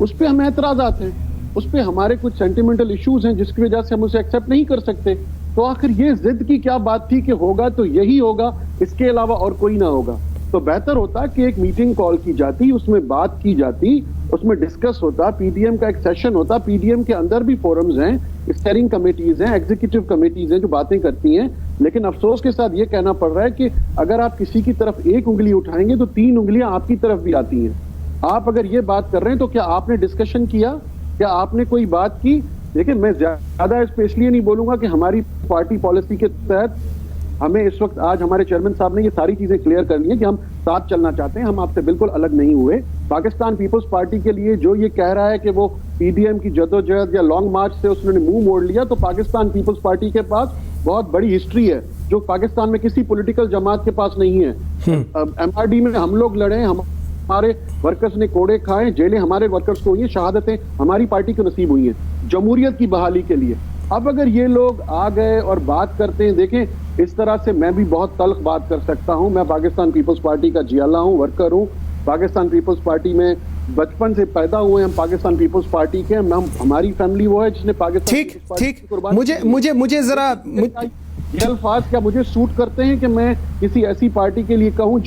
اس پہ ہمیں اعتراضات ہیں, اس پہ ہمارے کچھ سینٹیمنٹل ایشوز ہیں جس کی وجہ سے ہم اسے ایکسیپٹ نہیں کر سکتے. تو آخر یہ ضد کی کیا بات تھی کہ ہوگا تو یہی ہوگا, اس کے علاوہ اور کوئی نہ ہوگا. تو بہتر ہوتا کہ ایک میٹنگ کال کی جاتی, اس میں بات کی جاتی, اس میں ڈسکس ہوتا, پی ڈی ایم کا ایک سیشن ہوتا. پی ڈی ایم کے اندر بھی فورمز ہیں, اسٹیئرنگ کمیٹیز ہیں, ایگزیکٹو کمیٹیز ہیں جو باتیں کرتی ہیں. لیکن افسوس کے ساتھ یہ کہنا پڑ رہا ہے کہ اگر آپ کسی کی طرف ایک انگلی اٹھائیں گے تو 3 انگلیاں آپ کی طرف بھی آتی ہیں. آپ اگر یہ بات کر رہے ہیں تو کیا آپ نے ڈسکشن کیا, کیا آپ نے کوئی بات کی؟ دیکھیں میں زیادہ اس پہ اس لیے نہیں بولوں گا کہ ہماری پارٹی پالیسی کے تحت ہمیں اس وقت آج ہمارے چیئرمین صاحب نے یہ ساری چیزیں کلیئر کر لی ہیں کہ ہم ساتھ چلنا چاہتے ہیں, ہم آپ سے بالکل الگ نہیں ہوئے. پاکستان پیپلز پارٹی کے لیے جو یہ کہہ رہا ہے کہ وہ پی ڈی ایم کی جدوجہد یا لانگ مارچ سے اس نے منہ موڑ لیا, تو پاکستان پیپلز پارٹی کے پاس بہت بڑی ہسٹری ہے جو پاکستان میں کسی پولیٹیکل جماعت کے پاس نہیں ہے. ایم آر ڈی میں ہم لوگ لڑے, ہمارے ورکرز نے کوڑے کھائے, جیلیں ہمارے ورکرز کو ہوئی ہیں, شہادتیں ہماری پارٹی کو نصیب ہوئی ہیں جمہوریت کی بحالی کے لیے. اب اگر یہ لوگ آ گئے اور بات کرتے ہیں, دیکھیں اس طرح سے میں بھی بہت تلخ بات کر سکتا ہوں. میں پاکستان پیپلز پارٹی کا جیالہ ہوں, ورکر ہوں. پاکستان پیپلز پارٹی میں بچپن سے پیدا ہوئے, ہم پاکستان پیپلز پارٹی کے, ہماری فیملی وہ ہے جس نے پاکستان پیپلز پارٹی کی قربانی. مجھے ذرا یہ الفاظ کیا مجھے سوٹ کرتے ہیں کہ میں کسی ایسی پارٹی کے لیے کہوں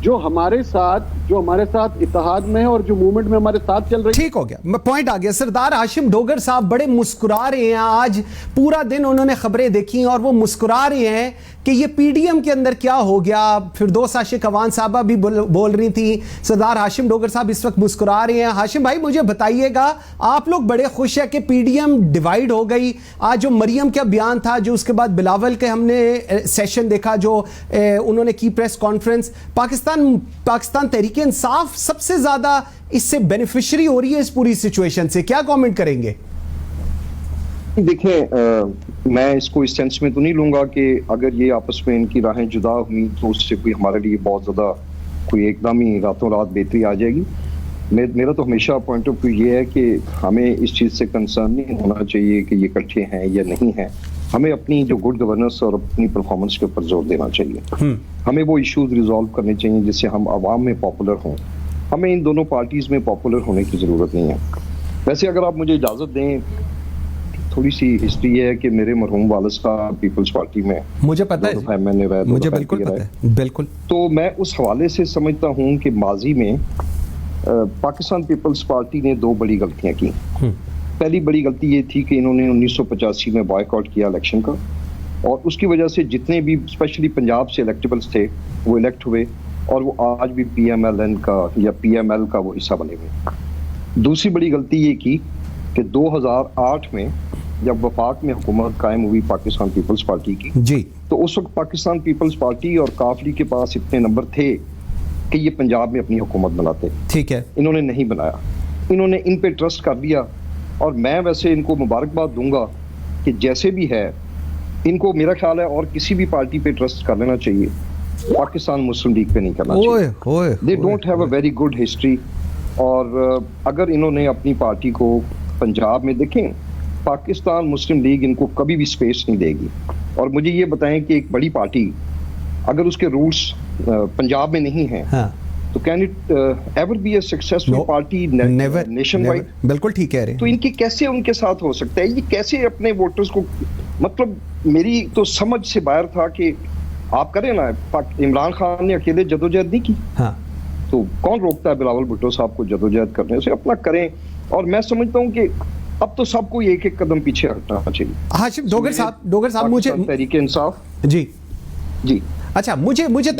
جو ہمارے ساتھ اتحاد میں ہے اور جو موومنٹ میں ہمارے ساتھ چل رہی ہے. ٹھیک ہو گیا, پوائنٹ آ گیا. سردار ہاشم ڈوگر صاحب بڑے مسکرا رہے ہیں, آج پورا دن انہوں نے خبریں دیکھی اور وہ مسکرا رہے ہیں کہ یہ پی ڈی ایم کے اندر کیا ہو گیا. فردوس عاشق اوان صاحبہ بھی بول رہی تھی, سردار ہاشم ڈوگر صاحب اس وقت مسکرا رہے ہیں. ہاشم بھائی مجھے بتائیے گا, آپ لوگ بڑے خوش ہیں کہ پی ڈی ایم ڈیوائیڈ ہو گئی. آج جو مریم کا بیان تھا, جو اس کے بعد بلاول کے ہم نے سیشن دیکھا جو انہوں نے کی پریس کانفرنس, پاکستان تحریک انصاف سب سے زیادہ اس سے بینیفیشری ہو رہی ہے اس پوری سچویشن سے. کیا کامنٹ کریں گے؟ دیکھیں میں اس کو اس سینس میں تو نہیں لوں گا کہ اگر یہ آپس میں ان کی راہیں جدا ہوئی تو اس سے کوئی ہمارے لیے بہت زیادہ کوئی ایک دم ہی راتوں رات بہتری آ جائے گی. میرا تو ہمیشہ پوائنٹ آف ویو یہ ہے کہ ہمیں اس چیز سے کنسرن نہیں ہونا چاہیے کہ یہ اکٹھے ہیں یا نہیں ہیں. ہمیں اپنی جو گڈ گورننس اور اپنی پرفارمنس کے اوپر زور دینا چاہیے. ہمیں وہ ایشوز ریزالو کرنے چاہیے جس سے ہم عوام میں پاپولر ہوں. ہمیں ان دونوں پارٹیز میں پاپولر ہونے کی ضرورت نہیں ہے. ویسے اگر آپ مجھے اجازت دیں, تھوڑی سی ہسٹری ہے کہ میرے مرحوم والد صاحب پیپلز پارٹی میں, مجھے پتہ ہے, مجھے بالکل پتہ ہے, بالکل. تو میں اس حوالے سے سمجھتا ہوں کہ ماضی میں پاکستان پیپلز پارٹی نے 2 بڑی غلطیاں کی. پہلی بڑی غلطی یہ تھی کہ انہوں نے 1985 میں بائیکاٹ کیا الیکشن کا, اور اس کی وجہ سے جتنے بھی اسپیشلی پنجاب سے الیکٹیبلز تھے وہ الیکٹ ہوئے, اور وہ آج بھی پی ایم ایل این کا یا پی ایم ایل کا وہ حصہ بنے ہوئے. دوسری بڑی غلطی یہ کی کہ 2008 میں جب وفاق میں حکومت قائم ہوئی پاکستان پیپلز پارٹی کی, جی, تو اس وقت پاکستان پیپلز پارٹی اور کافلی کے پاس اتنے نمبر تھے کہ یہ پنجاب میں اپنی حکومت بناتے. ٹھیک ہے, انہوں نے نہیں بنایا. انہوں نے ان پہ ٹرسٹ کر دیا, اور میں ویسے ان کو مبارکباد دوں گا کہ جیسے بھی ہے ان کو میرا خیال ہے اور کسی بھی پارٹی پہ ٹرسٹ کر لینا چاہیے, پاکستان مسلم لیگ پہ نہیں کرنا چاہیے. They don't have a very good history. اور اگر انہوں نے اپنی پارٹی کو پنجاب میں, دیکھیں پاکستان مسلم لیگ ان کو کبھی بھی سپیس نہیں دے گی. اور مجھے یہ بتائیں کہ ایک بڑی پارٹی اگر اس کے رولز پنجاب میں نہیں ہیں تو can it ever be a successful party nationwide? بالکل ٹھیک کہہ رہے ہیں. تو ان کی کیسے ان کے ساتھ ہو سکتا ہے, یہ کیسے اپنے ووٹرز کو, مطلب میری تو سمجھ سے باہر تھا کہ آپ کریں نا, عمران خان نے اکیلے جدوجہد نہیں کی, تو کون روکتا ہے بلاول بھٹو صاحب کو جدوجہد کرنے سے؟ اپنا کریں. اور میں سمجھتا ہوں کہ اب تو سب کو ایک ایک قدم پیچھے ہٹنا چاہیے. ہاشم ڈوگر صاحب مجھے تحریک انصاف, جی جی, اچھا مجھے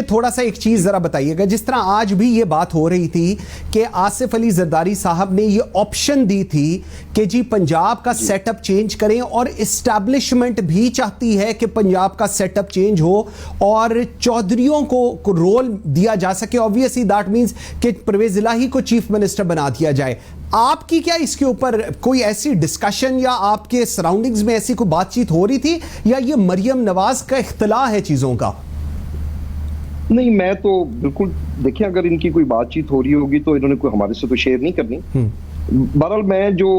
تھوڑا سا ایک چیز ذرا بتائیے گا. جس طرح آج بھی یہ بات ہو رہی تھی کہ آصف علی زرداری صاحب نے یہ آپشن دی تھی کہ جی پنجاب کا سیٹ اپ چینج کریں, اور اسٹیبلشمنٹ بھی چاہتی ہے کہ پنجاب کا سیٹ اپ چینج ہو اور چودھریوں کو رول دیا جا سکے. obviously that means کہ پرویز الہی کو چیف منسٹر بنا دیا جائے. آپ کی کیا اس کے اوپر کوئی ایسی ڈسکشن یا آپ کے سراؤنڈنگز میں ایسی کوئی بات چیت ہو رہی تھی, یا یہ مریم نواز کا اختلاع ہے چیزوں کا؟ نہیں, میں تو بالکل, دیکھیں اگر ان کی کوئی بات چیت ہو رہی ہوگی تو انہوں نے کوئی ہمارے سے تو شیئر نہیں کرنی. بہرحال میں جو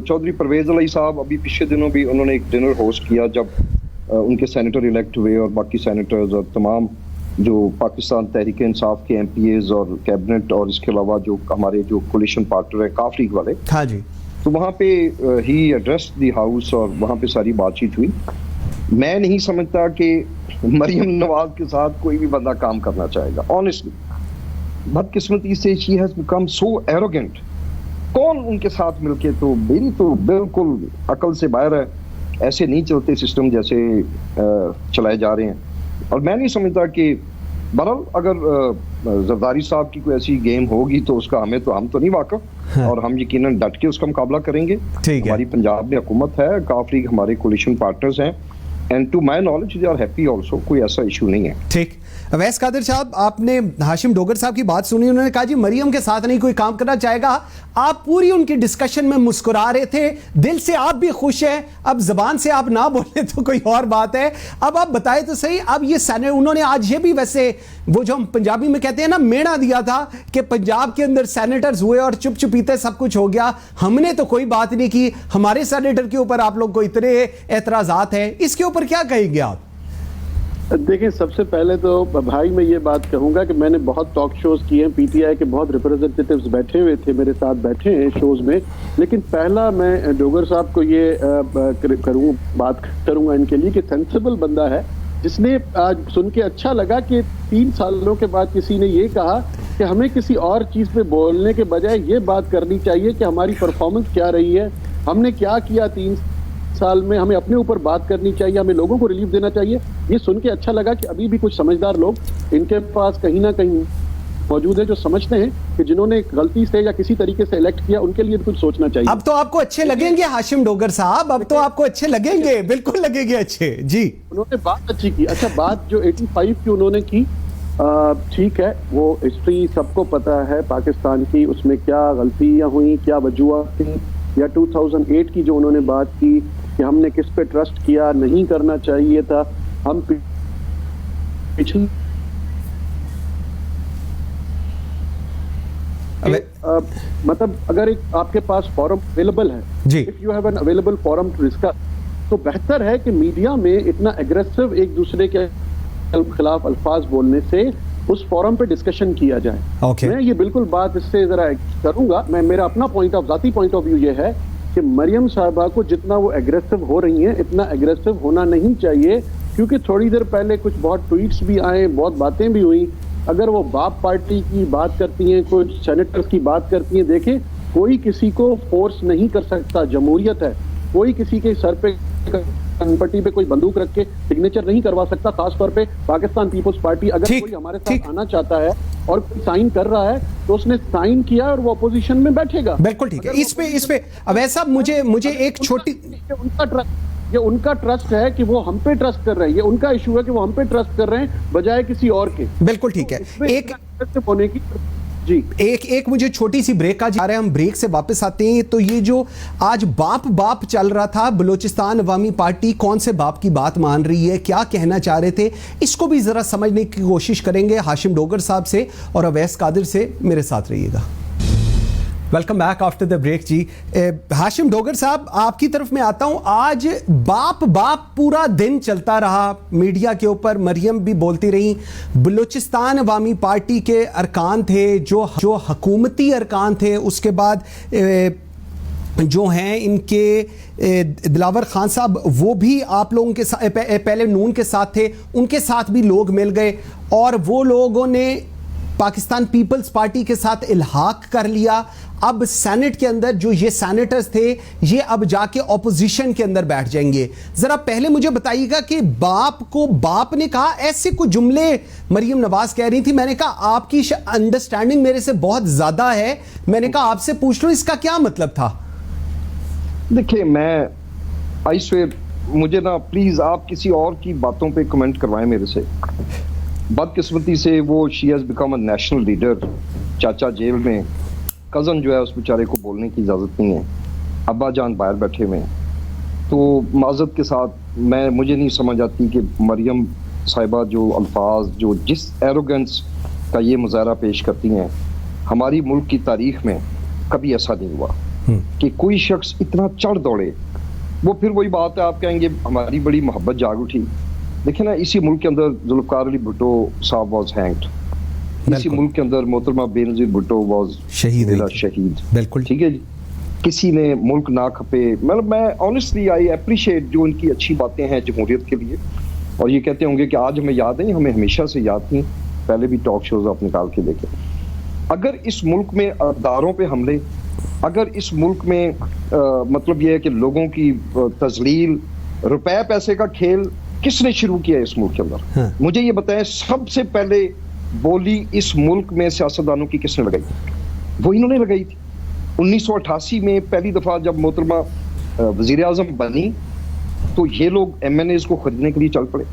چودھری پرویز الہی صاحب ابھی پچھلے دنوں بھی انہوں نے ایک ڈنر ہوسٹ کیا جب ان کے سینیٹر الیکٹ ہوئے, اور باقی سینیٹرز اور تمام جو پاکستان تحریک انصاف کے ایم پی ایز اور کیبنٹ اور اس کے علاوہ جو ہمارے جو کولیشن پارٹنر ہیں کاف لیگ والے, ہاں جی, تو وہاں پہ ہی ایڈریس دی ہاؤس اور وہاں پہ ساری بات چیت ہوئی. میں نہیں سمجھتا کہ مریم نواز کے ساتھ کوئی بھی بندہ کام کرنا چاہے گا, آنیسٹلی. بدقسمتی سے she has become so arrogant. کون ان کے ساتھ مل کے, تو میری تو بالکل عقل سے باہر ہے. ایسے نہیں چلتے سسٹم جیسے چلائے جا رہے ہیں. اور میں نہیں سمجھتا کہ بہرحال اگر زرداری صاحب کی کوئی ایسی گیم ہوگی تو اس کا ہم تو نہیں واقف, اور ہم یقیناً ڈٹ کے اس کا مقابلہ کریں گے. ہماری پنجاب میں حکومت ہے, کاف لیگ ہمارے کولیشن پارٹنرز ہیں, and to my knowledge they are happy also. کوئی ایسا ایشو نہیں ہے. ٹھیک. اویس قادر صاحب, آپ نے ہاشم ڈوگر صاحب کی بات سنی, انہوں نے کہا جی مریم کے ساتھ نہیں کوئی کام کرنا چاہے گا. آپ پوری ان کی ڈسکشن میں مسکرا رہے تھے, دل سے آپ بھی خوش ہیں. اب زبان سے آپ نہ بولیں تو کوئی اور بات ہے. اب آپ بتائیں تو صحیح, اب یہ انہوں نے آج یہ بھی ویسے وہ جو ہم پنجابی میں کہتے ہیں نا میڑا دیا تھا کہ پنجاب کے اندر سینیٹرز ہوئے اور چپ چپیتے سب کچھ ہو گیا, ہم نے تو کوئی بات نہیں کی, ہمارے سینیٹر کے اوپر آپ لوگ کو اتنے اعتراضات ہیں, اس کے اوپر کیا کہیں گے آپ؟ دیکھیں, سب سے پہلے تو بھائی میں یہ بات کہوں گا کہ میں نے بہت ٹاک شوز کیے ہیں, پی ٹی آئی کے بہت ریپرزنٹیٹیوز بیٹھے ہوئے تھے میرے ساتھ, بیٹھے ہیں شوز میں, لیکن پہلا میں ڈوگر صاحب کو یہ بات کروں گا ان کے لیے کہ سینسیبل بندہ ہے, جس نے آج سن کے اچھا لگا کہ 3 سالوں کے بعد کسی نے یہ کہا کہ ہمیں کسی اور چیز پہ بولنے کے بجائے یہ بات کرنی چاہیے کہ ہماری پرفارمنس کیا رہی ہے, ہم نے کیا کیا 3 سال میں, ہمیں اپنے اوپر بات کرنی چاہیے, ہمیں لوگوں کو ریلیف دینا چاہیے. یہ سن کے اچھا لگا کہ ابھی بھی کچھ سمجھدار لوگ ان کے پاس کہیں نہ کہیں موجود ہیں جو سمجھتے ہیں کہ جنہوں نے غلطی سے یا کسی طریقے سے الیکٹ کیا ان کے لیے بھی کچھ سوچنا چاہیے. اب تو آپ کو اچھے لگیں گے ہاشم ڈوگر صاحب, اب تو آپ کو اچھے لگیں گے, بالکل لگیں گے اچھے. جی, انہوں نے بات اچھی کی. اچھا, بات جو 85 کی انہوں نے کی, ٹھیک ہے, وہ ہسٹری سب کو پتا ہے پاکستان کی, اس میں کیا غلطیاں ہوئیں, کیا وجوہات تھیں, یا 2008 کی جو انہوں نے بات کی کہ ہم نے کس پہ ٹرسٹ کیا, نہیں کرنا چاہیے تھا. ہم پچھلی مطلب اگر ایک آپ کے پاس فورم اویلیبل ہے, if you have an available forum to discuss, تو بہتر ہے کہ میڈیا میں اتنا ایگریسو ایک دوسرے کے خلاف الفاظ بولنے سے اس فورم پہ ڈسکشن کیا جائے. میں یہ بالکل بات اس سے ذرا کروں گا. میرا اپنا ذاتی پوائنٹ آف ویو یہ ہے کہ مریم صاحبہ کو جتنا وہ ایگریسو ہو رہی ہیں اتنا ایگریسو ہونا نہیں چاہیے, کیونکہ تھوڑی دیر پہلے کچھ بہت ٹویٹس بھی آئے, بہت باتیں بھی ہوئیں. اگر وہ باپ پارٹی کی بات کرتی ہیں, کوئی سینیٹرز کی بات کرتی ہیں, دیکھیں کوئی کسی کو فورس نہیں کر سکتا, جمہوریت ہے, کوئی کسی کے سر پہ پٹی پہ کوئی بندوق رکھ کے سگنیچر نہیں کروا سکتا. خاص طور پہ پاکستان پیپلز پارٹی, اگر کوئی ہمارے ساتھ آنا چاہتا ہے اور کوئی سائن کر رہا ہے تو اس نے سائن کیا اور وہ اپوزیشن میں بیٹھے گا. بالکل ٹھیک ہے. اس پہ اویس صاحب مجھے ایک چھوٹی, یہ ان کا ٹرسٹ ہے کہ وہ ہم پہ ٹرسٹ کر رہے ہیں, یہ ان کا ایشو ہے کہ وہ ہم پہ ٹرسٹ کر رہے ہیں بجائے کسی اور کے. بالکل ٹھیک ہے. ایک مجھے چھوٹی سی بریک کا جا رہا ہے, ہم بریک سے واپس آتے ہیں. تو یہ جو آج باپ چل رہا تھا, بلوچستان عوامی پارٹی کون سے باپ کی بات مان رہی ہے, کیا کہنا چاہ رہے تھے, اس کو بھی ذرا سمجھنے کی کوشش کریں گے ہاشم ڈوگر صاحب سے اور اویس قادر سے. میرے ساتھ رہیے گا. Welcome back after the break. جی ہاشم ڈوگر صاحب, آپ کی طرف میں آتا ہوں. آج باپ پورا دن چلتا رہا میڈیا کے اوپر, مریم بھی بولتی رہی, بلوچستان عوامی پارٹی کے ارکان تھے جو حکومتی ارکان تھے, اس کے بعد جو ہیں ان کے دلاور خان صاحب وہ بھی آپ لوگوں کے ساتھ, پہلے نون کے ساتھ تھے, ان کے ساتھ بھی لوگ مل گئے اور وہ لوگوں نے پاکستان پیپلز پارٹی کے ساتھ الحاق کر لیا. اب سینٹ کے اندر جو یہ سینیٹرز تھے یہ اب جا کے اپوزیشن کے اندر بیٹھ جائیں گے. ذرا پہلے مجھے بتائیے گا کہ باپ نے کہا, ایسے کچھ جملے مریم نواز کہہ رہی تھی, میں نے کہا آپ کی انڈرسٹینڈنگ میرے سے بہت زیادہ ہے, میں نے کہا آپ سے پوچھ لوں اس کا کیا مطلب تھا. دیکھیں, مجھے نا پلیز آپ کسی اور کی باتوں پہ کمنٹ کروائیں میرے سے. بدقسمتی سے وہ she has become a national leader, چاچا جیل میں, کزن جو ہے اس بیچارے کو بولنے کی اجازت نہیں ہے, ابا جان باہر بیٹھے ہوئے ہیں. تو معذرت کے ساتھ مجھے نہیں سمجھ آتی کہ مریم صاحبہ جو الفاظ, جو جس ایروگنس کا یہ مظاہرہ پیش کرتی ہیں, ہماری ملک کی تاریخ میں کبھی ایسا نہیں ہوا کہ کوئی شخص اتنا چڑھ دوڑے. وہ پھر وہی بات ہے, آپ کہیں گے ہماری بڑی محبت جاگ اٹھی. دیکھیں نا, اسی ملک کے اندر ذوالفقار علی بھٹو صاحب واز ہینگڈ, اسی ملک کے اندر محترمہ بینظیر بھٹو واز شہید. بالکل ٹھیک ہے جی. کسی نے ملک نہ کھپے, مطلب میں آنیسٹلی آئی اپریشیٹ جو ان کی اچھی باتیں ہیں جمہوریت کے لیے, اور یہ کہتے ہوں گے کہ آج ہمیں یاد نہیں, ہمیں ہمیشہ سے یاد تھیں, پہلے بھی ٹاک شوز آپ نکال کے دیکھیں. اگر اس ملک میں اداروں پہ حملے, اگر اس ملک میں مطلب یہ ہے کہ لوگوں کی تذلیل, روپے پیسے کا کھیل کس نے شروع کیا اس ملک کے اندر؟ مجھے یہ بتائیں, سب سے پہلے بولی اس ملک میں سیاستدانوں کی کس نے لگائی؟ وہ انہوں نے لگائی تھی. 1988 میں پہلی دفعہ جب محترمہ وزیر اعظم بنی تو یہ لوگ ایم این ایز کو خریدنے کے لیے چل پڑے,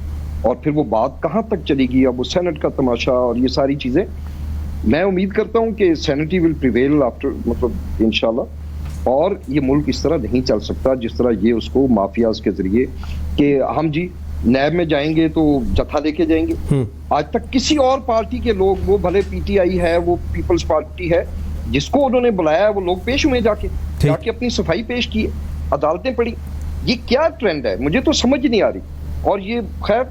اور پھر وہ بات کہاں تک چلی گئی, اب وہ سینٹ کا تماشا اور یہ ساری چیزیں. میں امید کرتا ہوں کہ سینٹی ول پریویل آفٹر, مطلب انشاءاللہ, اور یہ ملک اس طرح نہیں چل سکتا جس طرح یہ اس کو مافیاز کے ذریعے کہ ہم جی نیب میں جائیں گے تو جتھا لے کے جائیں گے. آج تک کسی اور پارٹی کے لوگ, وہ بھلے پی ٹی آئی ہے, وہ پیپلز پارٹی ہے, جس کو انہوں نے بلایا وہ لوگ پیش ہوئے, جا کے اپنی صفائی پیش کی, عدالتیں پڑھی. یہ کیا ٹرینڈ ہے مجھے تو سمجھ نہیں آ رہی. اور یہ خیر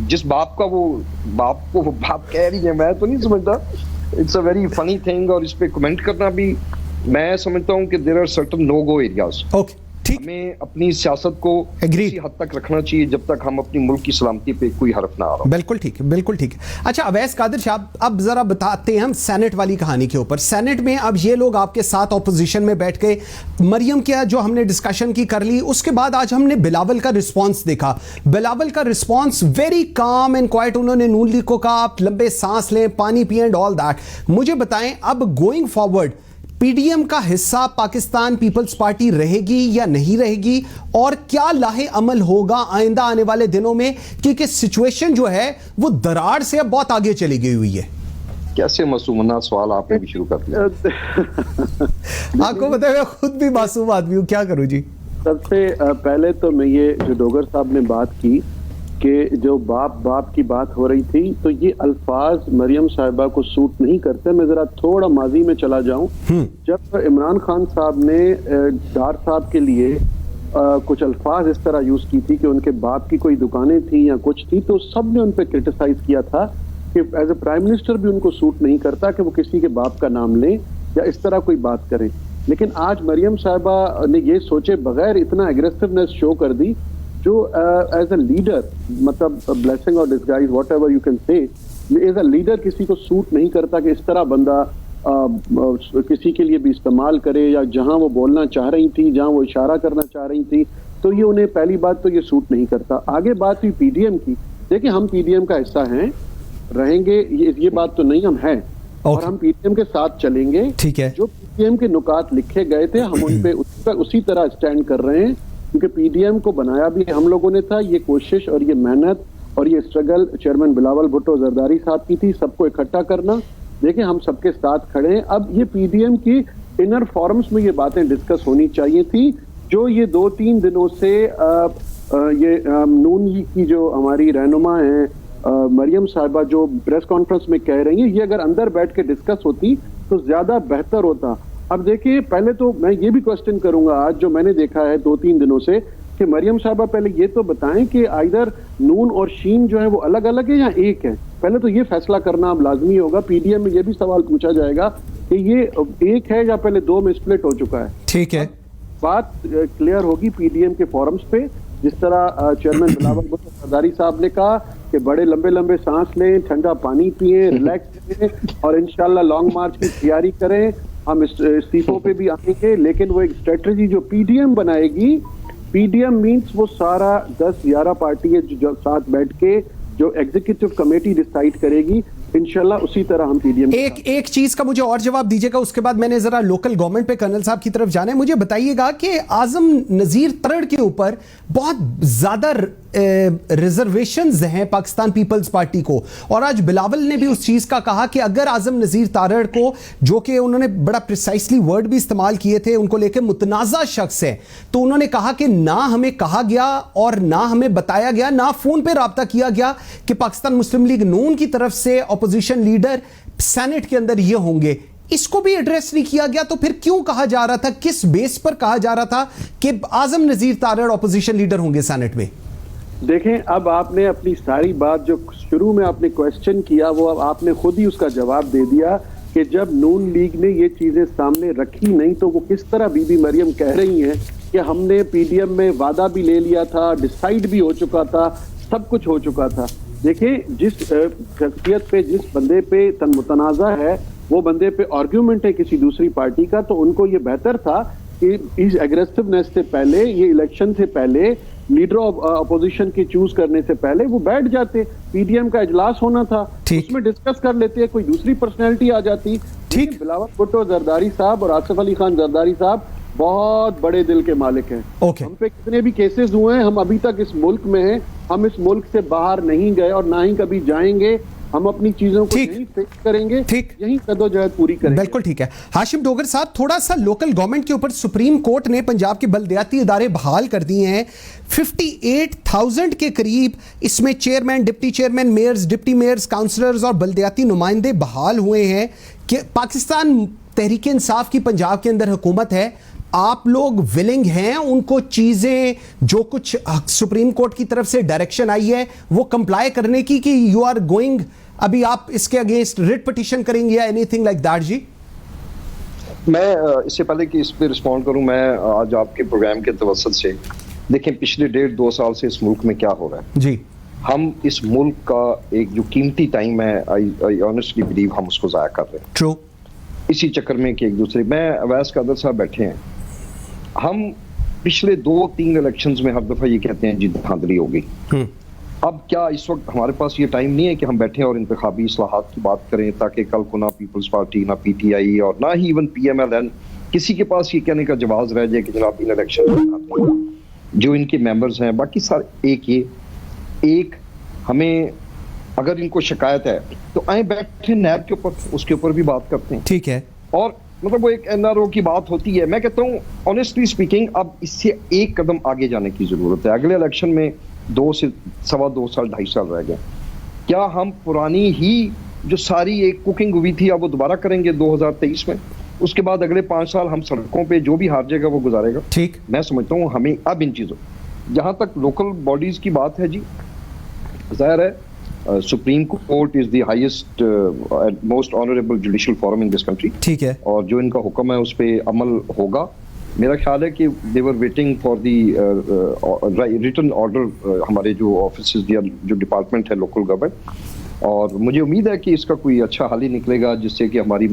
جس باپ کا وہ باپ کو وہ باپ کہہ رہی ہے, میں تو نہیں سمجھتا, it's a very funny thing, اور اس پہ کمنٹ کرنا بھی میں سمجھتا ہوں کہ there are certain no go areas. ہمیں اپنی سیاست کو اسی حد تک رکھنا چاہیے جب تک ہم اپنی ملک کی سلامتی پہ کوئی حرف نہ آ رہا. بالکل ٹھیک ہے, بالکل ٹھیک ہے. اچھا اویس قادر صاحب, اب ذرا بتاتے ہیں ہم سینٹ والی کہانی کے اوپر. سینٹ میں اب یہ لوگ آپ کے ساتھ اپوزیشن میں بیٹھ کے مریم کیا جو ہم نے ڈسکشن کی کر لی, اس کے بعد آج ہم نے بلاول کا رسپانس دیکھا. بلاول کا response very calm and quite, انہوں نے نون لیگ کو کہا آپ لمبے سانس لیں, پانی پئیں اینڈ آل دیٹ. مجھے بتائیں اب going forward P D M کا حصہ پاکستان پیپلز پارٹی رہے گی یا نہیں رہے گی, اور کیا لاہے عمل ہوگا آئندہ آنے والے دنوں میں, کیونکہ سچویشن جو ہے وہ دراڑ سے اب بہت آگے چلی گئی ہوئی ہے. کیسے معصومانہ سوال آپ نے بھی شروع کر دیا. آپ کو بتائیں میں خود بھی معصوم آدمی ہوں, کیا کروں جی. سب سے پہلے تو میں یہ جو ڈوگر صاحب نے بات کی کہ جو باپ کی بات ہو رہی تھی, تو یہ الفاظ مریم صاحبہ کو سوٹ نہیں کرتے. میں ذرا تھوڑا ماضی میں چلا جاؤں. جب عمران خان صاحب نے ڈار صاحب کے لیے کچھ الفاظ اس طرح یوز کی تھی کہ ان کے باپ کی کوئی دکانیں تھیں یا کچھ تھی, تو سب نے ان پہ کرٹیسائز کیا تھا کہ ایز اے پرائم منسٹر بھی ان کو سوٹ نہیں کرتا کہ وہ کسی کے باپ کا نام لیں یا اس طرح کوئی بات کریں. لیکن آج مریم صاحبہ نے یہ سوچے بغیر اتنا ایگریسونیس شو کر دی جو ایز اے لیڈر, مطلب بلیسنگ اور disguise what ever you can say, as a leader کسی کو سوٹ نہیں کرتا کہ اس طرح بندہ کسی کے لیے بھی استعمال کرے, یا جہاں وہ بولنا چاہ رہی تھی, جہاں وہ اشارہ کرنا چاہ رہی تھی, تو یہ انہیں پہلی بات تو یہ سوٹ نہیں کرتا. آگے بات ہوئی پی ڈی ایم کی. دیکھیں ہم پی ڈی ایم کا حصہ ہیں, رہیں گے, یہ بات تو نہیں, ہم ہیں اور ہم پی ڈی ایم کے ساتھ چلیں گے. جو پی ڈی ایم کے نکات لکھے گئے تھے ہم ان پہ اسی طرح اسٹینڈ کر رہے ہیں, کیونکہ پی ڈی ایم کو بنایا بھی ہم لوگوں نے تھا. یہ کوشش اور یہ محنت اور یہ اسٹرگل چیئرمین بلاول بھٹو زرداری صاحب کی تھی, سب کو اکٹھا کرنا. دیکھیں ہم سب کے ساتھ کھڑے ہیں. اب یہ پی ڈی ایم کی انر فورمز میں یہ باتیں ڈسکس ہونی چاہیے تھی, جو یہ 2-3 دنوں سے یہ نون لیگ کی جو ہماری رہنما ہیں مریم صاحبہ جو پریس کانفرنس میں کہہ رہی ہیں, یہ اگر اندر بیٹھ کے ڈسکس ہوتی تو زیادہ بہتر ہوتا. اب دیکھیے پہلے تو میں یہ بھی کوشچن کروں گا آج جو میں نے دیکھا ہے 2-3 دنوں سے, کہ مریم صاحبہ پہلے یہ تو بتائیں کہ آئدر نون اور شین جو ہے وہ الگ الگ ہے یا ایک ہے. پہلے تو یہ فیصلہ کرنا اب لازمی ہوگا. پی ڈی ایم میں یہ بھی سوال پوچھا جائے گا کہ یہ ایک ہے یا پہلے 2 میں سپلٹ ہو چکا ہے. ٹھیک ہے, بات کلیئر ہوگی پی ڈی ایم کے فورمز پہ, جس طرح چیئرمین بلاول بھٹو زرداری صاحب نے کہا کہ بڑے لمبے سانس لیں, ٹھنڈا پانی پئیں, ریلیکس کریں اور انشاءاللہ لانگ مارچ کی تیاری کریں. ہم استعفوں پہ بھی آئیں گے, لیکن وہ ایک اسٹریٹجی جو پی ڈی ایم بنائے گی, پی ڈی ایم مینس وہ سارا 10-11 پارٹی ہے جو ساتھ بیٹھ کے جو ایگزیکٹو کمیٹی ڈیسائیڈ کرے گی, انشاءاللہ اسی طرح ہم پی ڈی ایم. ایک چیز کا مجھے اور جواب دیجیے گا, اس کے بعد میں نے ذرا لوکل گورنمنٹ پہ کرنل صاحب کی طرف جانا ہے. مجھے بتائیے گا کہ اعظم نذیر ترڑ کے اوپر بہت زیادہ ریزرویشنز ہیں پاکستان پیپلز پارٹی کو, اور آج بلاول نے بھی اس چیز کا کہا کہ اگر اعظم نذیر تارڑ کو, جو کہ انہوں نے بڑا پریسائسلی ورڈ بھی استعمال کیے تھے ان کو لے کے متنازع شخص ہے, تو انہوں نے کہا کہ نہ ہمیں کہا گیا اور نہ ہمیں بتایا گیا, نہ فون پہ رابطہ کیا گیا کہ پاکستان مسلم لیگ نون کی طرف سے اپوزیشن لیڈر سینٹ کے اندر یہ ہوں گے. اس کو بھی ایڈریس نہیں کیا گیا, تو پھر کیوں کہا جا رہا تھا, کس بیس پر کہا جا رہا تھا کہ اعظم نذیر تارڑ اپوزیشن لیڈر ہوں گے سینٹ میں؟ دیکھیں اب آپ نے اپنی ساری بات جو شروع میں آپ نے کوشچن کیا وہ اب آپ نے خود ہی اس کا جواب دے دیا کہ جب نون لیگ نے یہ چیزیں سامنے رکھی نہیں تو وہ کس طرح بی بی مریم کہہ رہی ہیں کہ ہم نے پی ڈی ایم میں وعدہ بھی لے لیا تھا, ڈیسائیڈ بھی ہو چکا تھا, سب کچھ ہو چکا تھا. دیکھیں جس شخصیت پہ جس بندے پہ متنازع ہے وہ بندے پہ آرگیومنٹ ہے کسی دوسری پارٹی کا, تو ان کو یہ بہتر تھا کہ اس ایگریسونیس سے پہلے, یہ الیکشن سے پہلے, لیڈر آف اپوزیشن کی چوز کرنے سے پہلے وہ بیٹھ جاتے. پی ڈی ایم کا اجلاس ہونا تھا, اس میں ڈسکس کر لیتے, کوئی دوسری پرسنالٹی آ جاتی. بلاول بھٹو زرداری صاحب اور آصف علی خان زرداری صاحب بہت بڑے دل کے مالک ہیں. ہم پہ کتنے بھی کیسز ہوئے ہیں, ہم ابھی تک اس ملک میں ہیں, ہم اس ملک سے باہر نہیں گئے اور نہ ہی کبھی جائیں گے. ہم اپنی چیزوں کو یہیں فکس کریں گے, یہیں جدوجہد پوری کریں گے. بالکل ٹھیک ہے. ہاشم ڈوگر صاحب, تھوڑا سا لوکل گورنمنٹ کے اوپر سپریم کورٹ نے پنجاب کے بلدیاتی ادارے بحال کر دیے ہیں. 58,000 کے قریب اس میں chairman, deputy chairman, mayors, deputy mayors, councillors اور بلدیاتی نمائندے بحال ہوئے ہیں. کہ پاکستان تحریک انصاف کی پنجاب کے اندر حکومت ہے, آپ لوگ ولنگ ہیں ان کو چیزیں جو کچھ سپریم کورٹ کی طرف سے ڈائریکشن آئی ہے وہ کمپلائی کرنے کی, کہ یو آر گوئنگ ابھی آپ اس کے اگینسٹ ریٹ پٹیشن کریں گے یا اینی تھنگ لائک دیٹ؟ جی میں اس سے پہلے کہ اس پہ رسپونڈ کروں, میں آج آپ کے پروگرام کے توسط سے دیکھیں پچھلے 1.5-2 سال سے اس ملک میں کیا ہو رہا ہے. جی ہم اس ملک کا ایک جو قیمتی ٹائم ہے, آئی آنیسٹلی بلیو ہم اس کو ضائع کر رہے ہیں. ٹرو. اسی چکر میں کہ ایک دوسرے, میں اویس قادر صاحب بیٹھے ہیں, ہم پچھلے 2-3 الیکشنز میں ہر دفعہ یہ کہتے ہیں جی دھاندلی ہو گئی. اب کیا اس وقت ہمارے پاس یہ ٹائم نہیں ہے کہ ہم بیٹھیں اور انتخابی اصلاحات کی بات کریں, تاکہ کل کو نہ پیپلز پارٹی, نہ پی ٹی آئی اور نہ ہی even P M L N کسی کے پاس یہ کہنے کا جواز رہ جائے کہ جناب ان الیکشن جو ان کے ممبرز ہیں باقی سارے ایک ہمیں اگر ان کو شکایت ہے تو آئیں بیٹھیں نیب کے اوپر, اس کے اوپر بھی بات کرتے ہیں. ٹھیک ہے. اور مطلب وہ ایک این آر او کی بات ہوتی ہے. میں کہتا ہوں آنیسٹلی اسپیکنگ اب اس سے ایک قدم آگے جانے کی ضرورت ہے. اگلے الیکشن میں 2 سے 2.25 سال 2.5 سال رہ گئے. کیا ہم پرانی ہی جو ساری ایک کوکنگ ہوئی تھی اب وہ دوبارہ کریں گے 2023 میں؟ اس کے بعد اگلے 5 سال ہم سڑکوں پہ جو بھی ہار جائے گا وہ گزارے گا. ٹھیک. میں سمجھتا ہوں ہمیں اب ان چیزوں, جہاں تک لوکل باڈیز کی بات ہے جی, ظاہر ہے supreme court is the highest most honourable judicial forum in this country. ٹھیک ہے. اور جو ان کا حکم ہے اس پہ عمل ہوگا. میرا خیال ہے کہ they were waiting for the written order, ہمارے جو آفیسز یا جو ڈپارٹمنٹ ہے لوکل گورنمنٹ, اور مجھے امید ہے کہ اس کا کوئی اچھا حل ہی نکلے گا جس سے کہ ہماری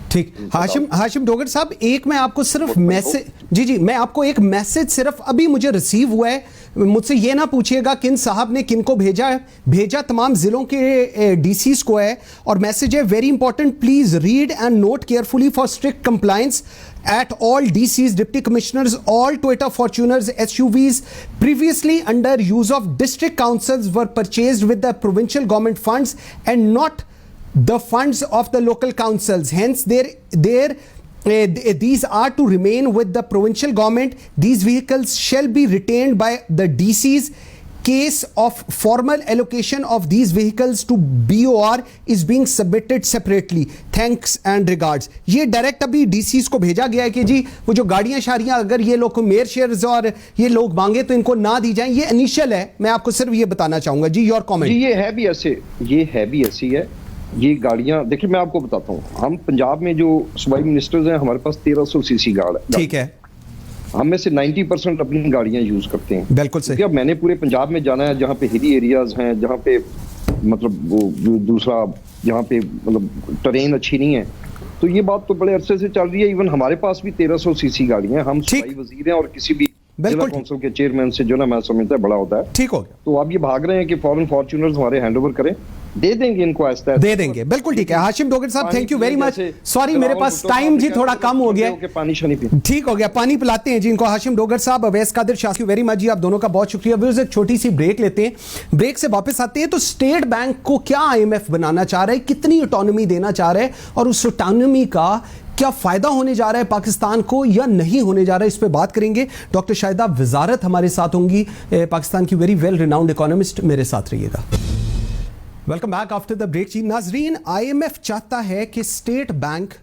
ٹھیک. ہاشم ڈوگر صاحب, ایک میں آپ کو صرف میسج, جی میں آپ کو ایک میسج صرف ابھی مجھے ریسیو ہوا ہے, مجھ سے یہ نہ پوچھیے گا کن صاحب نے کن کو بھیجا تمام ضلعوں کے ڈی سیز کو ہے, اور میسج ہے very important, please read and note carefully for strict compliance at all DCs, Deputy Commissioners, all Toyota Fortuners, SUVs previously under use of district councils were purchased with the provincial government funds and not the funds of the local councils. Hence, these are to remain with the provincial government. These vehicles shall be retained by the DCs. Case of formal allocation of these vehicles to BOR is being submitted separately. Thanks and regards. یہ direct ابھی D Cs کو بھیجا گیا ہے کہ جی وہ جو گاڑیاں شاریاں اگر یہ لوگ میئر شیئرز اور یہ لوگ مانگے تو ان کو نہ دی جائیں. یہ انیشل ہے, میں آپ کو صرف یہ بتانا چاہوں گا. جی یور کامنٹ. جی یہ ہے بھی ایسی ہے. یہ گاڑیاں دیکھیں میں آپ کو بتاتا ہوں, ہم پنجاب میں جو صوبائی منسٹرز ہیں ہمارے پاس 1300 سی سی گاڑی ہے. ٹھیک ہے. ہم میں سے 90% اپنی گاڑیاں یوز کرتے ہیں. بالکل صحیح. اب میں نے پورے پنجاب میں جانا ہے جہاں پہ ہلی ایریاز ہیں, جہاں پہ مطلب وہ دوسرا جہاں پہ مطلب ٹرین اچھی نہیں ہے, تو یہ بات تو بڑے عرصے سے چل رہی ہے. ایون ہمارے پاس بھی 1300 سی سی گاڑیاں ہیں. ہم صوبائی وزیر ہیں اور کسی بھی ضلع کونسل کے چیئرمین سے جو نا میں سمجھتا ہے بڑا ہوتا ہے. ٹھیک ہو گیا. تو آپ یہ بھاگ رہے ہیں کہ فورن فارچونرز ہمارے ہینڈ اوور کریں, دے دیں گے ان کو, ایسا دے دیں گے. بالکل ٹھیک ہے. ہاشم ڈوگر صاحب thank you very much. Sorry میرے پاس ٹائم جی تھوڑا کم ہو گیا. ٹھیک ہو گیا, پانی پلاتے ہیں جی ان کو. ہاشم ڈوگر صاحب, اویس قادر شاہ, ویری مچ جی, آپ دونوں کا بہت شکریہ. ویورز ایک چھوٹی سی بریک لیتے ہیں, بریک سے واپس آتے ہیں. تو اسٹیٹ بینک کو کیا آئی ایم ایف بنانا چاہ رہا ہے, کتنی اٹانومی دینا چاہ رہا ہے, اور اس اٹانومی کا کیا فائدہ ہونے جا رہا ہے پاکستان کو یا نہیں ہونے جا رہا ہے, اس پہ بات کریں گے. ڈاکٹر شاہدہ وزارت ہمارے ساتھ ہوں گی, پاکستان کی ویری ویل ریناؤنڈ اکانومسٹ. میرے ساتھ رہیے گا. Welcome back after the break. جی ناظرین, آئی ایم ایف چاہتا ہے کہ اسٹیٹ بینک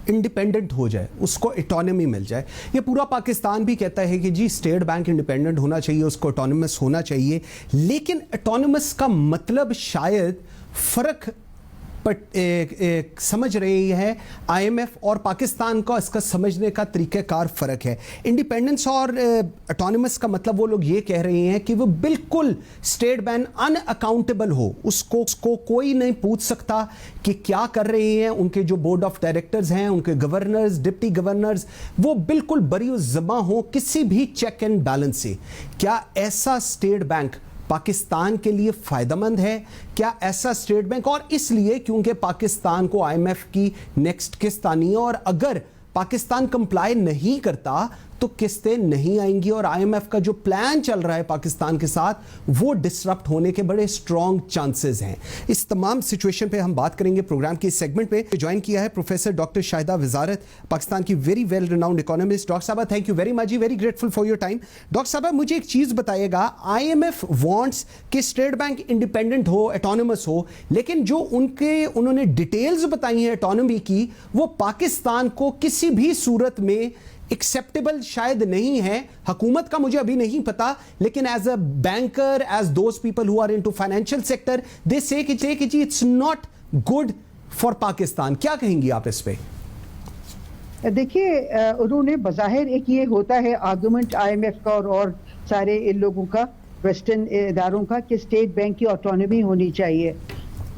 انڈیپینڈنٹ ہو جائے, اس کو اٹانومی مل جائے. یہ پورا پاکستان بھی کہتا ہے کہ جی اسٹیٹ بینک انڈیپینڈنٹ ہونا چاہیے, اس کو اٹانومس ہونا چاہیے, لیکن اٹانومس کا مطلب شاید فرق سمجھ رہی ہے آئی ایم ایف اور پاکستان کا, اس کا سمجھنے کا طریقہ کار فرق ہے. انڈیپینڈنس اور اٹانومس کا مطلب وہ لوگ یہ کہہ رہے ہیں کہ وہ بالکل اسٹیٹ بینک ان اکاؤنٹیبل ہو, اس کو کوئی نہیں پوچھ سکتا کہ کیا کر رہے ہیں. ان کے جو بورڈ آف ڈائریکٹرز ہیں, ان کے گورنرز, ڈپٹی گورنرز, وہ بالکل بری و ذمہ ہوں کسی بھی چیک اینڈ بیلنس سے. کیا ایسا اسٹیٹ بینک پاکستان کے لیے فائدہ مند ہے؟ کیا ایسا اسٹیٹ بینک, اور اس لیے کیونکہ پاکستان کو آئی ایم ایف کی نیکسٹ قسط آنی ہے, اور اگر پاکستان کمپلائی نہیں کرتا تو قسطیں نہیں آئیں گی, اور آئی ایم ایف کا جو پلان چل رہا ہے پاکستان کے ساتھ وہ ڈسرپٹ ہونے کے بڑے اسٹرانگ چانسز ہیں. اس تمام سچویشن پہ ہم بات کریں گے پروگرام کے اس سیگمنٹ پہ. جوائن کیا ہے پروفیسر ڈاکٹر شاہدہ وزارت, پاکستان کی very well renowned economist. Doctor صاحبہ تھینک یو ویری مچ, جی very grateful for your time. Doctor صاحبہ مجھے ایک چیز بتائیے گا, آئی ایم ایف وانٹس کہ اسٹیٹ بینک انڈیپینڈنٹ ہو, اٹانومس ہو, لیکن جو انہوں نے ڈیٹیلز بتائی ہیں اٹانومی کی, وہ پاکستان کو کسی بھی صورت میں ایکسیپٹیبل شاید نہیں ہے. حکومت کا مجھے ابھی نہیں پتا, لیکن as a banker, as those people who are into financial sector, they say کہ جی it's not good for Pakistan. کیا کہیں گی آپ اس پہ؟ دیکھیے, انہوں نے بظاہر ایک یہ ہوتا ہے آرگومنٹ آئی ایم ایف کا اور سارے ان لوگوں کا, ویسٹرن اداروں کا, کہ اسٹیٹ بینک کی آٹونومی ہونی چاہیے.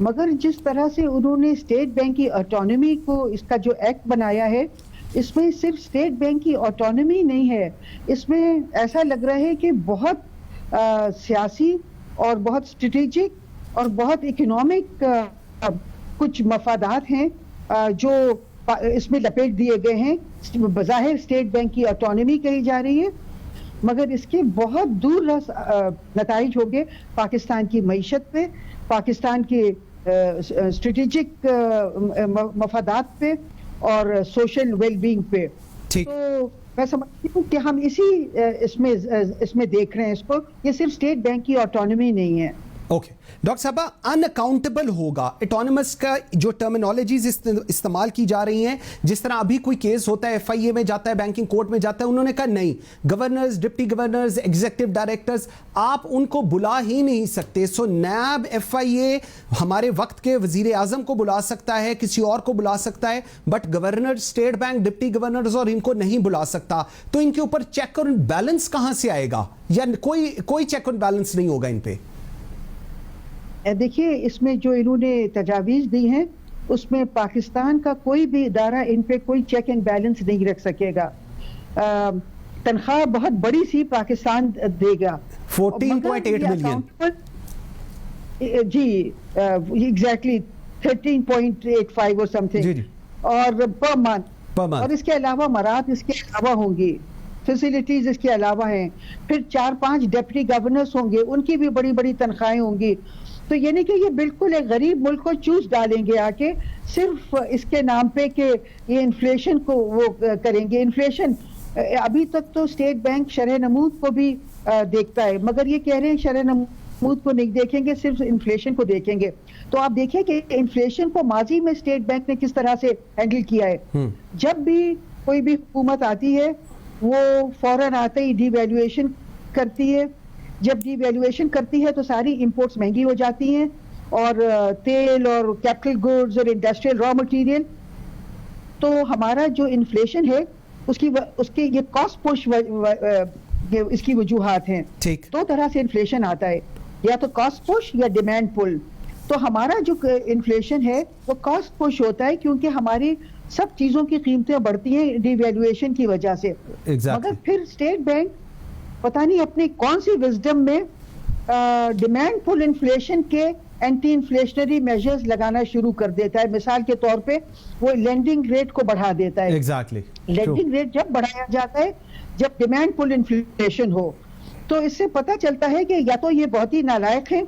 مگر جس طرح سے انہوں نے اسٹیٹ بینک کی آٹونومی کو, اس کا جو ایکٹ بنایا ہے, اس میں صرف اسٹیٹ بینک کی آٹونومی نہیں ہے, اس میں ایسا لگ رہا ہے کہ بہت سیاسی اور بہت اسٹریٹجک اور بہت اکنامک کچھ مفادات ہیں جو اس میں لپیٹ دیے گئے ہیں. بظاہر اسٹیٹ بینک کی آٹونومی کہی جا رہی ہے, مگر اس کے بہت دور رس نتائج ہوں گے پاکستان کی معیشت پہ, پاکستان کے اسٹریٹجک مفادات پہ اور سوشل ویل بینگ پہ. تو میں سمجھتی ہوں کہ ہم اس میں دیکھ رہے ہیں اس کو, یہ صرف اسٹیٹ بینک کی آٹونومی نہیں ہے. اوکے ڈاکٹر صاحبہ, ان اکاؤنٹیبل ہوگا, اٹانومس کا جو ٹرمینالوجیز استعمال کی جا رہی ہیں, جس طرح ابھی کوئی کیس ہوتا ہے ایف آئی اے میں جاتا ہے, بینکنگ کورٹ میں جاتا ہے, انہوں نے کہا نہیں, governors, deputy governors, executive directors, آپ ان کو بلا ہی نہیں سکتے. سو نیب, ایف آئی اے ہمارے وقت کے وزیر اعظم کو بلا سکتا ہے, کسی اور کو بلا سکتا ہے, but governor state bank, deputy governors اور ان کو نہیں بلا سکتا. تو ان کے اوپر چیک اور بیلنس کہاں سے آئے گا, یا کوئی چیک اور بیلنس نہیں ہوگا ان پہ؟ دیکھیے, اس میں جو انہوں نے تجاویز دی ہیں, اس میں پاکستان کا کوئی بھی ادارہ ان پہ کوئی چیک اینڈ بیلنس نہیں رکھ سکے گا. تنخواہ بہت بڑی سی پاکستان دے گا, 14.8 ملین. جی ایگزیکٹلی 13.85 اور سم تھنگ, اور پر منتھ, اور اس کے علاوہ مراد اس کے علاوہ ہوں گی, فیسلٹیز اس کے علاوہ ہیں. پھر 4-5 ڈپٹی گورنرز ہوں گے, ان کی بھی بڑی بڑی تنخواہیں ہوں گی. تو یعنی کہ یہ بالکل ایک غریب ملک کو چوس ڈالیں گے آ کے, صرف اس کے نام پہ کہ یہ انفلیشن کو وہ کریں گے. انفلیشن ابھی تک تو اسٹیٹ بینک شرح نمود کو بھی دیکھتا ہے, مگر یہ کہہ رہے ہیں شرح نمود کو نہیں دیکھیں گے, صرف انفلیشن کو دیکھیں گے. تو آپ دیکھیں کہ انفلیشن کو ماضی میں اسٹیٹ بینک نے کس طرح سے ہینڈل کیا ہے. جب بھی کوئی بھی حکومت آتی ہے, وہ فوراً آتے ہی ڈی ویلیویشن کرتی ہے. جب ڈی ویلیویشن کرتی ہے تو ساری امپورٹس مہنگی ہو جاتی ہیں, اور تیل اور کیپٹل گڈز اور انڈسٹریل را مٹیریل. تو ہمارا جو انفلیشن ہے اس کی یہ کاسٹ پش اس کی وجوہات ہیں. دو طرح سے انفلیشن آتا ہے, یا تو کاسٹ پش یا ڈیمانڈ پل. تو ہمارا جو انفلیشن ہے وہ کاسٹ پش ہوتا ہے, کیونکہ ہماری سب چیزوں کی قیمتیں بڑھتی ہیں ڈی ویلیویشن کی وجہ سے. مگر پھر اسٹیٹ بینک پتہ نہیں اپنی کون سی وزڈم میں ڈیمانڈ پل انفلیشن کے اینٹی انفلیشنری میجرز لگانا شروع کر دیتا ہے. مثال کے طور پہ وہ لینڈنگ ریٹ کو بڑھا دیتا ہے. لینڈنگ ریٹ جب بڑھایا جاتا ہے جب ڈیمانڈ پل انفلیشن ہو, تو اس سے پتہ چلتا ہے کہ یا تو یہ بہت ہی نالائق ہیں,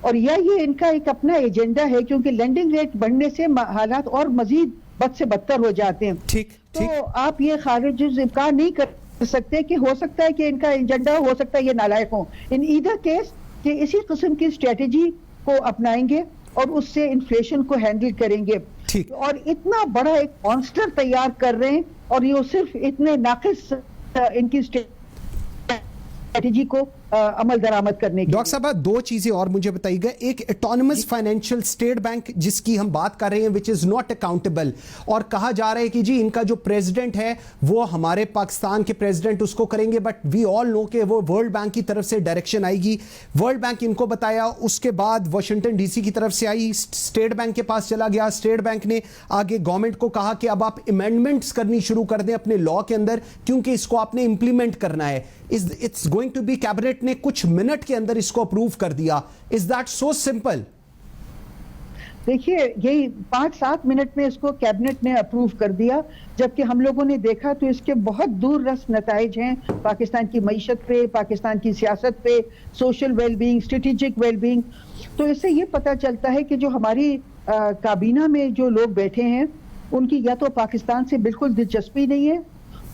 اور یا یہ ان کا ایک اپنا ایجنڈا ہے, کیونکہ لینڈنگ ریٹ بڑھنے سے حالات اور مزید بد سے بدتر ہو جاتے ہیں. تو آپ یہ خارج امکان نہیں کر سکتے کہ ہو سکتا ہے کہ ان کا ایجنڈا ہو سکتا ہے یہ نالائق ہوں. ان ایدر کیس کہ اسی قسم کی اسٹریٹجی کو اپنائیں گے, اور اس سے انفلیشن کو ہینڈل کریں گے. اور اتنا بڑا ایک مانسٹر تیار کر رہے ہیں اور یہ صرف اتنے ناقص ان کی اسٹریٹجی کو عمل درآمد کرنے کی. ڈاکٹر صاحب دو چیزیں اور مجھے بتائیے گا. ایک اٹانومس فائنینشیل اسٹیٹ بینک جس کی ہم بات کر رہے ہیں وچ از ناٹ اکاؤنٹیبل, اور کہا جا رہا ہے کہ جی ان کا جو پریزیڈنٹ ہے وہ ہمارے پاکستان کے پریزیڈنٹ اس کو کریں گے, بٹ وی آل نو کہ وہ ورلڈ بینک کی طرف سے ڈائریکشن آئے گی, ورلڈ بینک ان کو بتایا, اس کے بعد واشنگٹن ڈی سی کی طرف سے آئی, اسٹیٹ بینک کے پاس چلا گیا, اسٹیٹ بینک نے آگے گورنمنٹ کو کہا کہ اب آپ امینڈمنٹس کرنی شروع کر دیں اپنے لاء کے اندر کیونکہ اس کو آپ نے امپلیمنٹ کرنا ہے. It's going to be cabinet نے کچھ منٹ کے اندر اس کو اپروو کر دیا. Is that so simple? دیکھیے یہی 5-7 منٹ میں اس کو کیبنٹ نے اپروو کر دیا, جبکہ ہم لوگوں نے دیکھا تو اس کے بہت دور رس نتائج ہیں پاکستان کی معیشت پہ, پاکستان کی سیاست پہ, social well being, strategic well being. تو اس سے یہ پتہ چلتا ہے کہ جو ہماری کابینہ میں جو لوگ بیٹھے ہیں ان کی یا تو پاکستان سے بالکل دلچسپی نہیں ہے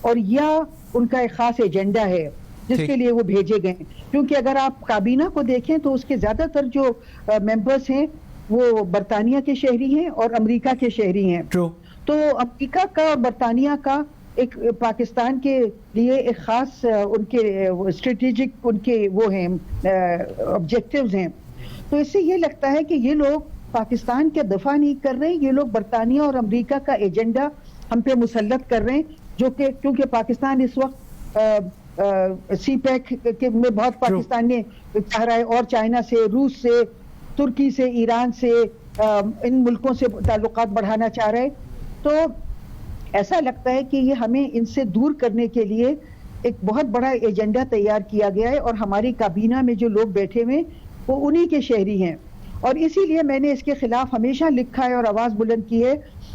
اور یا ان کا ایک خاص ایجنڈا ہے جس کے لیے وہ بھیجے گئے ہیں. کیونکہ اگر آپ کابینہ کو دیکھیں تو اس کے زیادہ تر جو ممبرز ہیں وہ برطانیہ کے شہری ہیں اور امریکہ کے شہری ہیں. تو امریکہ کا اور برطانیہ کا ایک پاکستان کے لیے ایک خاص ان کے اسٹریٹجک ان کے وہ ہیں آبجیکٹیوز ہیں. تو اس سے یہ لگتا ہے کہ یہ لوگ پاکستان کے دفاع نہیں کر رہے, یہ لوگ برطانیہ اور امریکہ کا ایجنڈا ہم پہ مسلط کر رہے ہیں, جو کہ کیونکہ پاکستان اس وقت سی پیک میں بہت پاکستان نے چاہ رہا ہے اور چائنا سے, روس سے, ترکی سے, ایران سے, ان ملکوں سے تعلقات بڑھانا چاہ رہے. تو ایسا لگتا ہے کہ یہ ہمیں ان سے دور کرنے کے لیے ایک بہت بڑا ایجنڈا تیار کیا گیا ہے اور ہماری کابینہ میں جو لوگ بیٹھے ہوئے وہ انہی کے شہری ہیں. اور اسی لیے میں نے اس کے خلاف ہمیشہ لکھا ہے اور آواز بلند کی ہے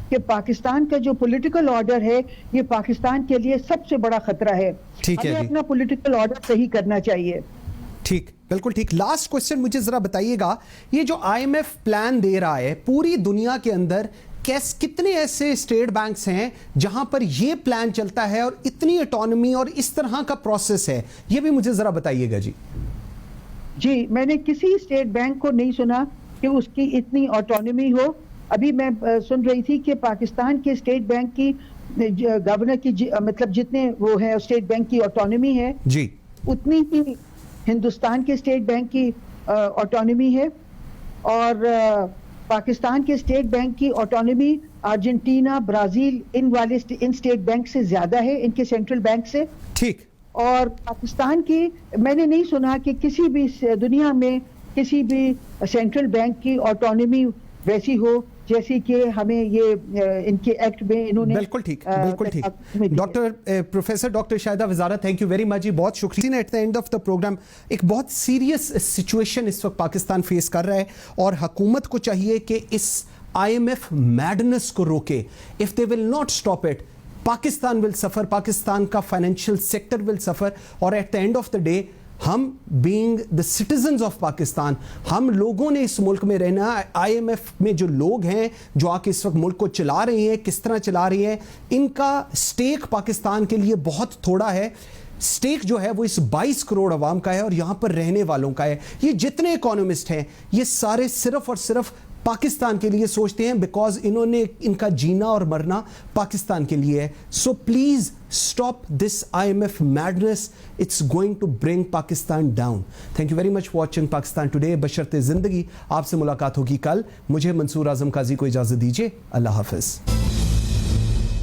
کہ پاکستان کا جو پولیٹیکل آرڈر ہے یہ پاکستان کے لیے سب سے بڑا خطرہ ہے. ہمیں اپنا پولیٹیکل آرڈر صحیح کرنا چاہیے. ٹھیک, بالکل ٹھیک. لاسٹ کوسچن مجھے ذرا بتائیے گا, یہ جو آئی ایم ایف پلان دے رہا ہے پوری دنیا کے اندر کتنے ایسے اسٹیٹ بینکس ہیں جہاں پر یہ پلان چلتا ہے اور اتنی اٹانومی اور اس طرح کا پروسیس ہے, یہ بھی مجھے ذرا بتائیے گا. جی میں نے کسی اسٹیٹ بینک کو نہیں سنا کہ اس کی اتنی آٹونومی ہو. ابھی میں سن رہی تھی کہ پاکستان کے اسٹیٹ بینک کی گورنر کی مطلب جتنے وہ ہے اسٹیٹ بینک کی آٹونومی ہے جی اتنی ہی ہندوستان کے اسٹیٹ بینک کی آٹونومی ہے, اور پاکستان کے اسٹیٹ بینک کی آٹونومی ارجنٹینا, برازیل ان اسٹیٹ بینک سے زیادہ ہے, ان کے سینٹرل بینک سے. ٹھیک. اور پاکستان کی میں نے نہیں سنا کہ کسی بھی دنیا میں کسی بھی سینٹرل بینک کی آٹونومی ویسی ہو جیسی کہ ہمیں یہ ان کے ایکٹ میں انہوں نے. بالکل ٹھیک, بالکل ٹھیک. Professor doctor Shahida Wazarat, thank you very much ji, بہت شکریہ. At the end of the programme ایک بہت سیریس سچویشن اس وقت پاکستان فیس کر رہا ہے اور حکومت کو چاہیے کہ اس آئی ایم ایف میڈنس کو روکے. If they will not stop it, Pakistan will suffer, Pakistan کا فائنینشیل سیکٹر ول سفر. اور at the end of the day ہم being the citizens of Pakistan, ہم لوگوں نے اس ملک میں رہنا. آئی ایم ایف میں جو لوگ ہیں جو آ کے اس وقت ملک کو چلا رہے ہیں, کس طرح چلا رہے ہیں, ان کا سٹیک پاکستان کے لیے بہت تھوڑا ہے. سٹیک جو ہے وہ اس 22 کروڑ عوام کا ہے اور یہاں پر رہنے والوں کا ہے. یہ جتنے اکانومسٹ ہیں یہ سارے صرف اور صرف پاکستان کے لیے سوچتے ہیں بیکاز انہوں نے ان کا جینا اور مرنا پاکستان کے لیے ہے. So please stop this I M F madness, it's going to bring Pakistan down. Thank you very much watching Pakistan today. بشرط زندگی آپ سے ملاقات ہوگی کل. مجھے منصور اعظم قاضی کو اجازت دیجیے. اللہ حافظ.